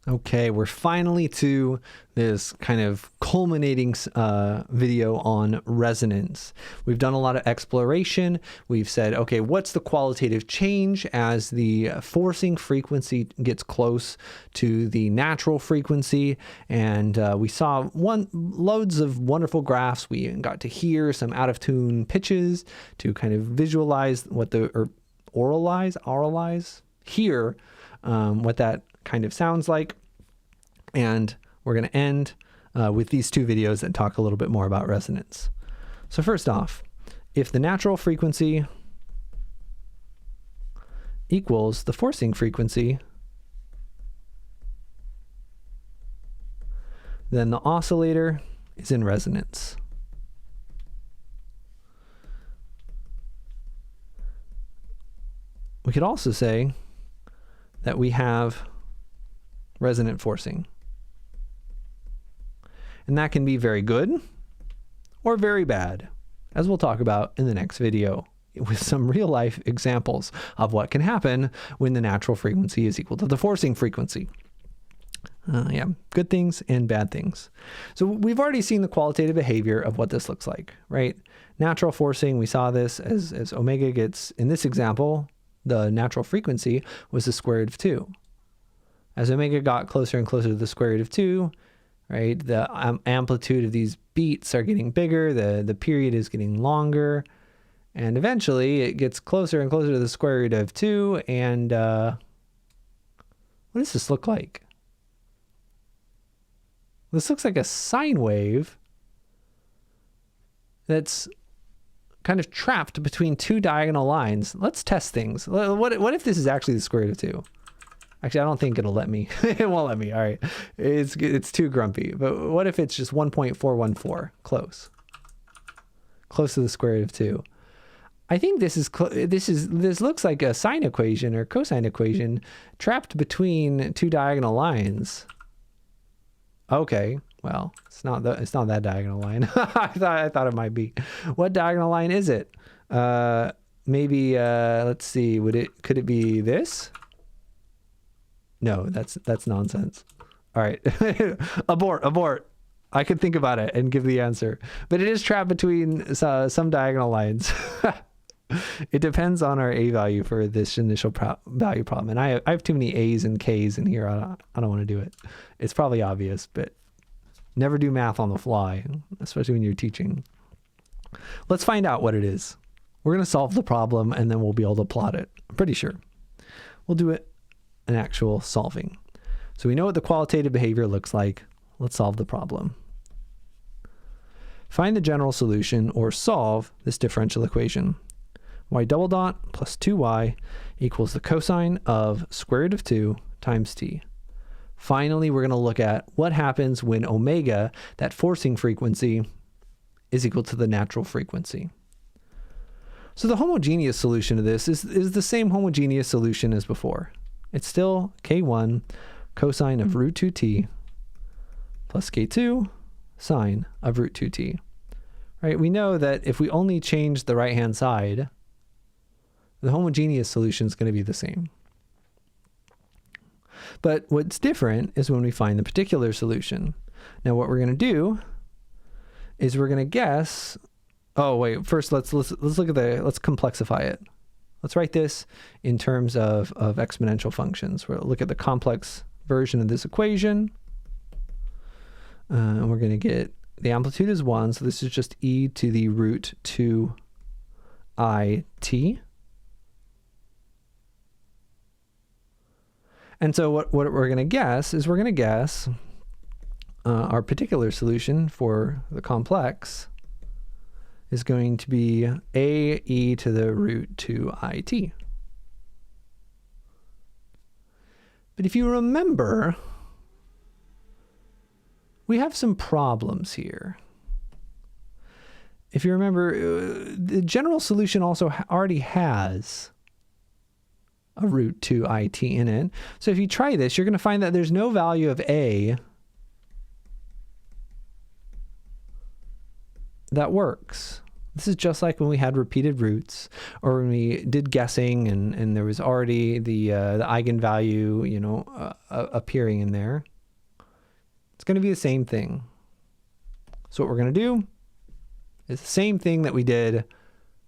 Okay, we're finally to this kind of culminating video on resonance. We've done a lot of exploration. We've said, okay, what's the qualitative change as the forcing frequency gets close to the natural frequency? And we saw loads of wonderful graphs. We got to hear some out of tune pitches to kind of visualize what hear what that kind of sounds like. And we're going to end with these two videos that talk a little bit more about resonance. So first off, if the natural frequency equals the forcing frequency, then the oscillator is in resonance. We could also say that we have resonant forcing. And that can be very good or very bad, as we'll talk about in the next video with some real life examples of what can happen when the natural frequency is equal to the forcing frequency. Yeah, good things and bad things. So we've already seen the qualitative behavior of what this looks like, right? Natural forcing, we saw this as omega gets, in this example, the natural frequency was the square root of 2. As omega got closer and closer to the square root of 2, right, the amplitude of these beats are getting bigger, the period is getting longer, and eventually it gets closer and closer to the square root of 2, and what does this look like? This looks like a sine wave that's kind of trapped between two diagonal lines. Let's test things. What if this is actually the square root of 2? Actually, I don't think it'll let me. It won't let me. All right. It's too grumpy. But what if it's just 1.414? Close. Close to the square root of 2. I think this looks like a sine equation or cosine equation trapped between two diagonal lines. Okay. Well, it's not that diagonal line. I thought it might be. What diagonal line is it? Maybe let's see. Could it be this? No, that's nonsense. All right. Abort. I could think about it and give the answer. But it is trapped between some diagonal lines. It depends on our A value for this initial value problem. And I have too many A's and K's in here. I don't want to do it. It's probably obvious, but never do math on the fly, especially when you're teaching. Let's find out what it is. We're going to solve the problem and then we'll be able to plot it. I'm pretty sure. We'll do it. An actual solving. So we know what the qualitative behavior looks like. Let's solve the problem. Find the general solution or solve this differential equation. Y double dot plus 2y equals the cosine of square root of 2 times t. Finally, we're going to look at what happens when omega, that forcing frequency, is equal to the natural frequency. So the homogeneous solution to this is the same homogeneous solution as before. It's still k1 cosine of root 2t plus k2 sine of root 2t. Right? We know that if we only change the right-hand side, the homogeneous solution is going to be the same. But what's different is when we find the particular solution. Now what we're going to do is we're going to guess. Oh wait, first let's look at let's complexify it. Let's write this in terms of exponential functions. We'll look at the complex version of this equation. And we're going to get the amplitude is 1, so this is just e to the root 2 I t. And so what we're going to guess is our particular solution for the complex is going to be a e to the root 2 I t. But if you remember, we have some problems here. If you remember, the general solution also already has a root 2 I t in it. So if you try this, you're going to find that there's no value of a that works. This is just like when we had repeated roots, or when we did guessing and there was already the eigenvalue, you know, appearing in there. It's going to be the same thing. So what we're going to do is the same thing that we did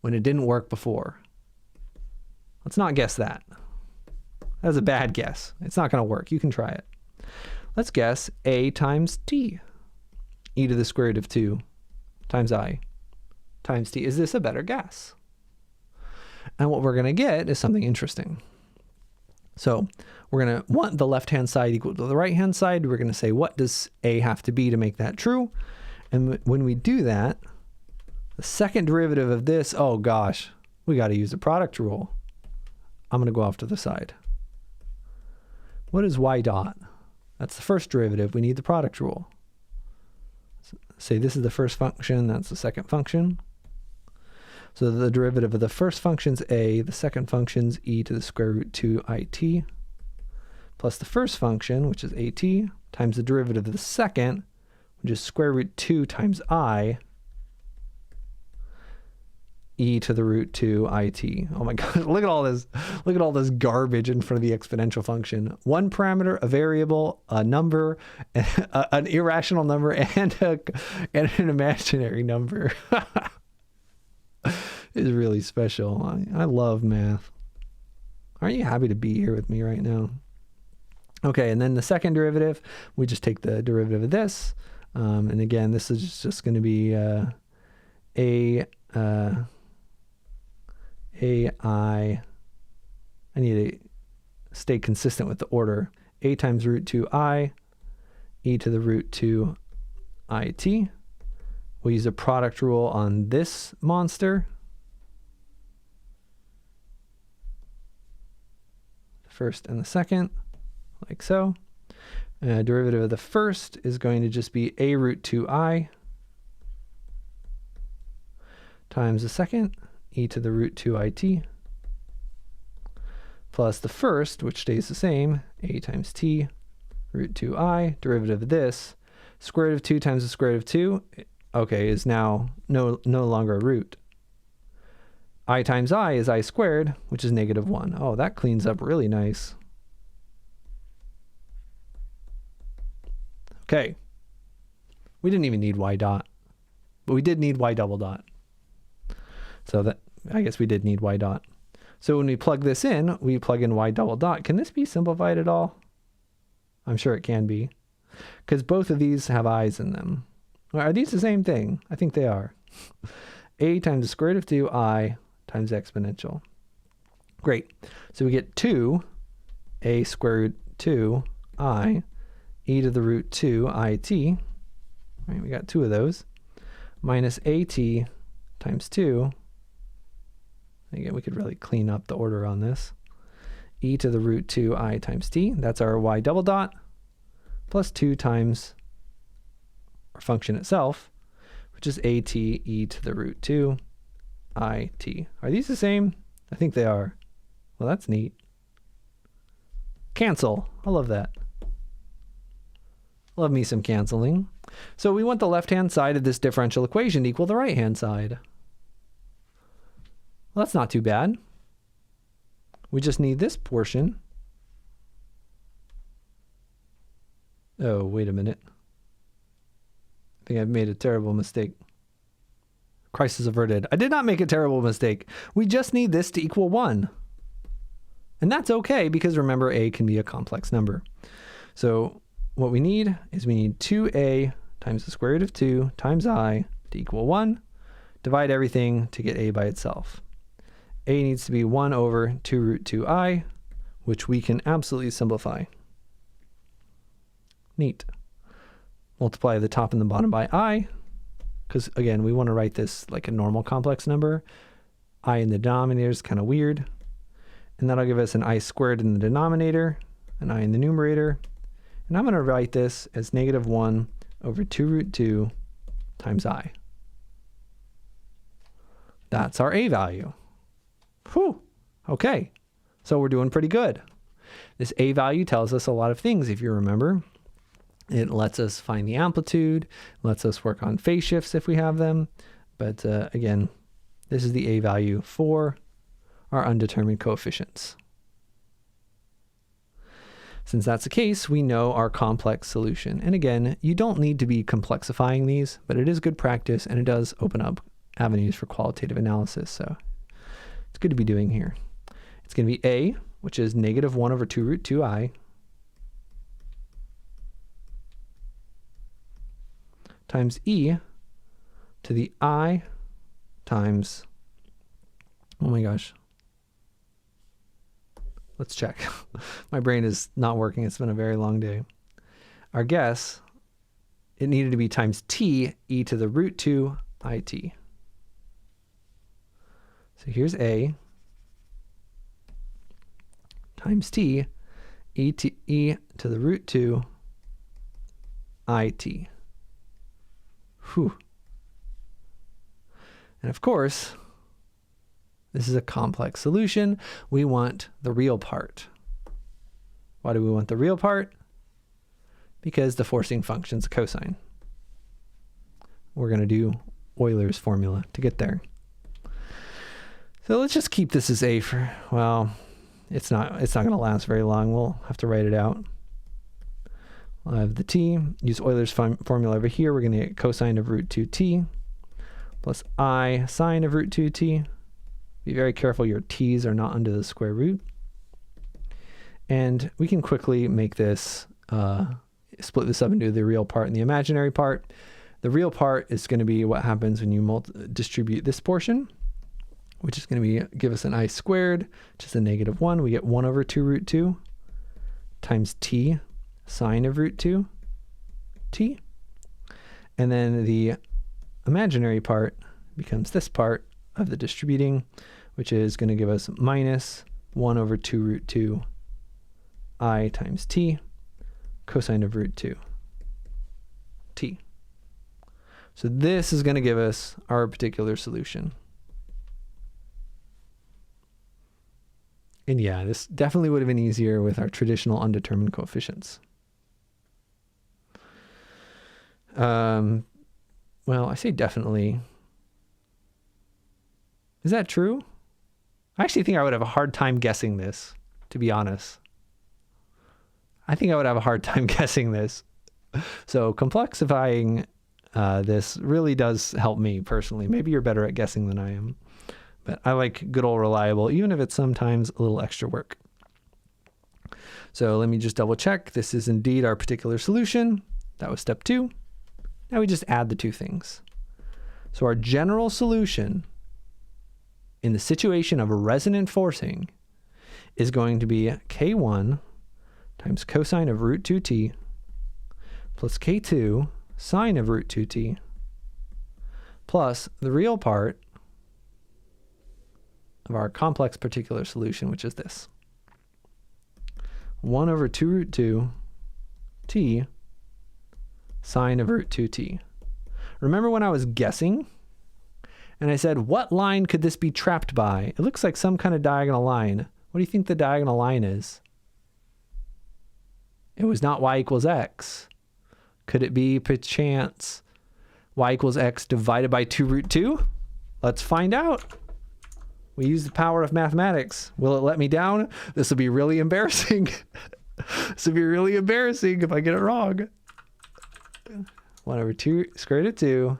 when it didn't work before. Let's not guess that. That's a bad guess. It's not going to work. You can try it. Let's guess a times t, e to the square root of 2 times I times t. Is this a better guess? And what we're going to get is something interesting. So we're going to want the left-hand side equal to the right-hand side. We're going to say, what does a have to be to make that true? And when we do that, the second derivative of this, oh gosh, we got to use the product rule. I'm going to go off to the side. What is y dot? That's the first derivative. We need the product rule. So say this is the first function, that's the second function. So the derivative of the first function's a, the second function's e to the square root 2 it, plus the first function, which is at, times the derivative of the second, which is square root 2 times I, e to the root 2 it. Oh my god, look at all this garbage in front of the exponential function. One parameter, a variable, a number, an irrational number, and an imaginary number. Is really special. I love math. Aren't you happy to be here with me right now? Okay, and then the second derivative, we just take the derivative of this. And again, this is just going to be I need to stay consistent with the order. A times root 2I, e to the root 2 it. We'll use a product rule on this monster. The first and the second, like so. Derivative of the first is going to just be a root 2I times the second, e to the root 2 it, plus the first, which stays the same, a times t, root 2I, derivative of this, square root of 2 times the square root of 2, okay, is now no longer a root. I times I is I squared, which is negative 1. Oh, that cleans up really nice. Okay. We didn't even need y dot, but we did need y double dot. So that, I guess we did need y dot. So when we plug this in, we plug in y double dot. Can this be simplified at all? I'm sure it can be, because both of these have i's in them. Are these the same thing? I think they are. A times the square root of 2 I times exponential. Great. So we get 2 a square root 2 I e to the root 2 it. Right, we got two of those. Minus at times 2. Again, we could really clean up the order on this. E to the root 2 I times t. That's our y double dot. Plus 2 times our function itself, which is at e to the root 2 it. Are these the same? I think they are. Well, that's neat. Cancel. I love that. Love me some canceling. So we want the left-hand side of this differential equation to equal the right-hand side. Well, that's not too bad. We just need this portion. Oh, wait a minute. I think I've made a terrible mistake. Crisis averted. I did not make a terrible mistake. We just need this to equal 1. And that's okay, because remember, a can be a complex number. So what we need is we need 2a times the square root of 2 times I to equal 1. Divide everything to get a by itself. A needs to be 1 over 2 root 2i, which we can absolutely simplify. Neat. Multiply the top and the bottom by I, because again, we want to write this like a normal complex number. I in the denominator is kind of weird. And that'll give us an I squared in the denominator, an I in the numerator. And I'm going to write this as negative 1 over 2 root 2 times I. That's our a value. Whew. Okay. So we're doing pretty good. This a value tells us a lot of things, if you remember. It lets us find the amplitude, lets us work on phase shifts if we have them. But again, this is the A value for our undetermined coefficients. Since that's the case, we know our complex solution. And again, you don't need to be complexifying these, but it is good practice and it does open up avenues for qualitative analysis. So it's good to be doing here. It's going to be A, which is negative 1 over 2 root 2I times E to the I times, oh my gosh, let's check. My brain is not working. It's been a very long day. Our guess, it needed to be times T, E to the root 2 IT. So here's A times T, E to the root 2 IT. Whew. And of course, this is a complex solution. We want the real part. Why do we want the real part? Because the forcing function's a cosine. We're going to do Euler's formula to get there. So let's just keep this as A for, well, it's not going to last very long. We'll have to write it out. We'll have the T, use Euler's formula over here. We're going to get cosine of root 2t plus I sine of root 2t. Be very careful your t's are not under the square root. And we can quickly make this, split this up into the real part and the imaginary part. The real part is going to be what happens when you distribute this portion, which is going to be give us an I squared, which is a negative 1. We get 1 over 2 root 2 times t sine of root 2 t. And then the imaginary part becomes this part of the distributing, which is going to give us minus 1 over 2 root 2 I times t cosine of root 2 t. So this is going to give us our particular solution. And yeah, this definitely would have been easier with our traditional undetermined coefficients. Well, I say definitely. Is that true? I actually think I would have a hard time guessing this, to be honest. I think I would have a hard time guessing this. So complexifying this really does help me personally. Maybe you're better at guessing than I am. But I like good old reliable, even if it's sometimes a little extra work. So let me just double check. This is indeed our particular solution. That was step 2. Now we just add the two things. So our general solution in the situation of resonant forcing is going to be K1 times cosine of root 2t plus K2 sine of root 2t plus the real part of our complex particular solution, which is this. 1 over 2 root 2 t sine of root 2t. Remember when I was guessing and I said, what line could this be trapped by? It looks like some kind of diagonal line. What do you think the diagonal line is? It was not y equals x. Could it be perchance y equals x divided by 2 root 2? Let's find out. We use the power of mathematics. Will it let me down? This will be really embarrassing. This will be really embarrassing if I get it wrong. 1 over 2 square root of 2.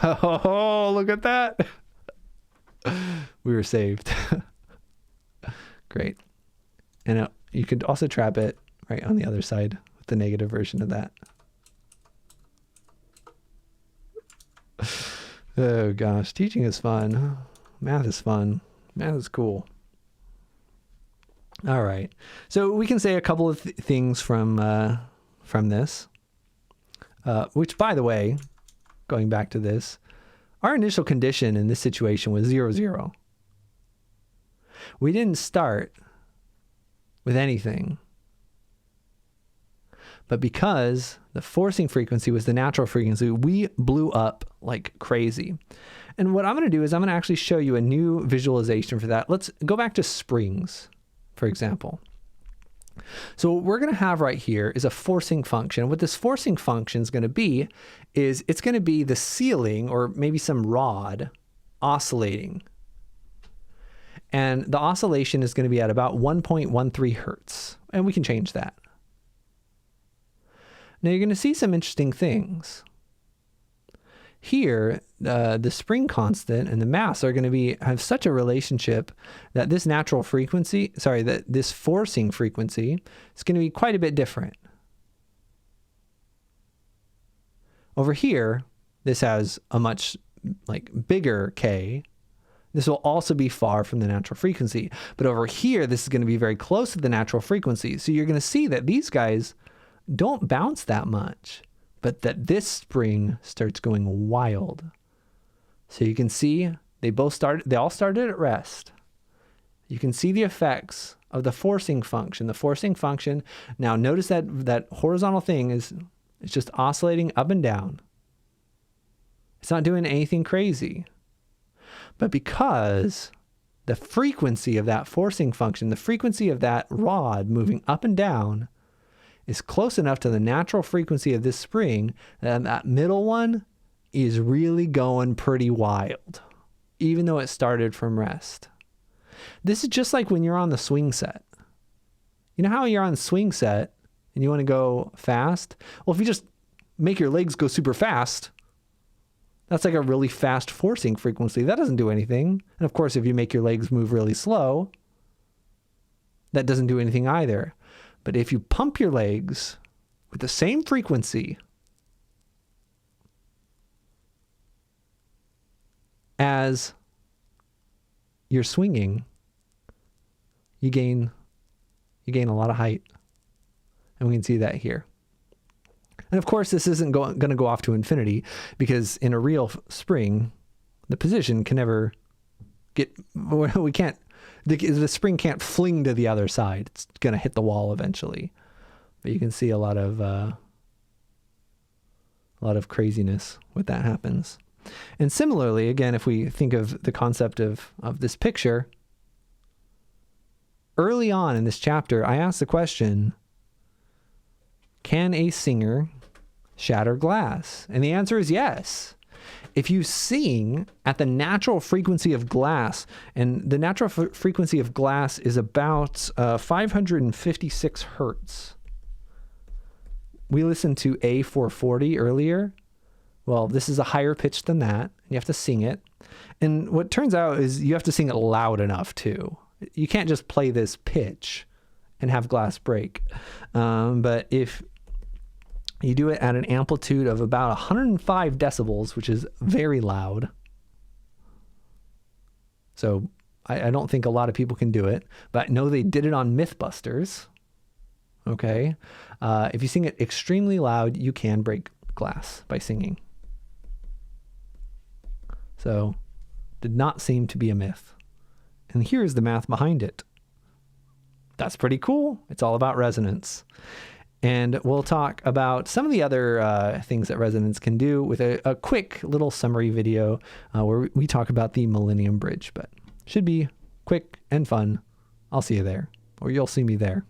Oh, look at that. We were saved. Great. And you could also trap it right on the other side with the negative version of that. Oh gosh, teaching is fun. Math is fun. Math is cool. All right. So we can say a couple of things from this, which, by the way, going back to this, our initial condition in this situation was 0, 0. We didn't start with anything. But because the forcing frequency was the natural frequency, we blew up like crazy. And what I'm going to do is I'm going to actually show you a new visualization for that. Let's go back to springs, for example. So what we're going to have right here is a forcing function. What this forcing function is going to be is it's going to be the ceiling or maybe some rod oscillating. And the oscillation is going to be at about 1.13 hertz. And we can change that. Now you're going to see some interesting things. Here, the spring constant and the mass are going to have such a relationship that this natural frequency, that this forcing frequency is going to be quite a bit different. Over here, this has a much bigger K. This will also be far from the natural frequency. But over here, this is going to be very close to the natural frequency. So you're going to see that these guys don't bounce that much, but that this spring starts going wild. So you can see they all started at rest. You can see the effects of the forcing function. The forcing function, now notice that horizontal thing it's just oscillating up and down. It's not doing anything crazy. But because the frequency of that forcing function, the frequency of that rod moving up and down is close enough to the natural frequency of this spring that that middle one is really going pretty wild, even though it started from rest. This is just like when you're on the swing set. You know how you're on the swing set and you want to go fast? Well, if you just make your legs go super fast, that's like a really fast forcing frequency. That doesn't do anything. And of course, if you make your legs move really slow, that doesn't do anything either. But if you pump your legs with the same frequency as you're swinging, you gain a lot of height. And we can see that here. And of course, this isn't going to go off to infinity, because in a real spring, the position can never the spring can't fling to the other side. It's going to hit the wall eventually. But you can see a lot of craziness when that happens. And similarly, again, if we think of the concept of this picture, early on in this chapter, I asked the question, can a singer shatter glass? And the answer is yes. If you sing at the natural frequency of glass, and the natural frequency of glass is about 556 hertz. We listened to A440 earlier. Well, this is a higher pitch than that. You have to sing it. And what turns out is you have to sing it loud enough too. You can't just play this pitch and have glass break. But if you do it at an amplitude of about 105 decibels, which is very loud. So I don't think a lot of people can do it, but I know they did it on Mythbusters. Okay. If you sing it extremely loud, you can break glass by singing. So did not seem to be a myth. And here's the math behind it. That's pretty cool. It's all about resonance. And we'll talk about some of the other things that resonance can do with a quick little summary video where we talk about the Millennium Bridge, but should be quick and fun. I'll see you there, or you'll see me there.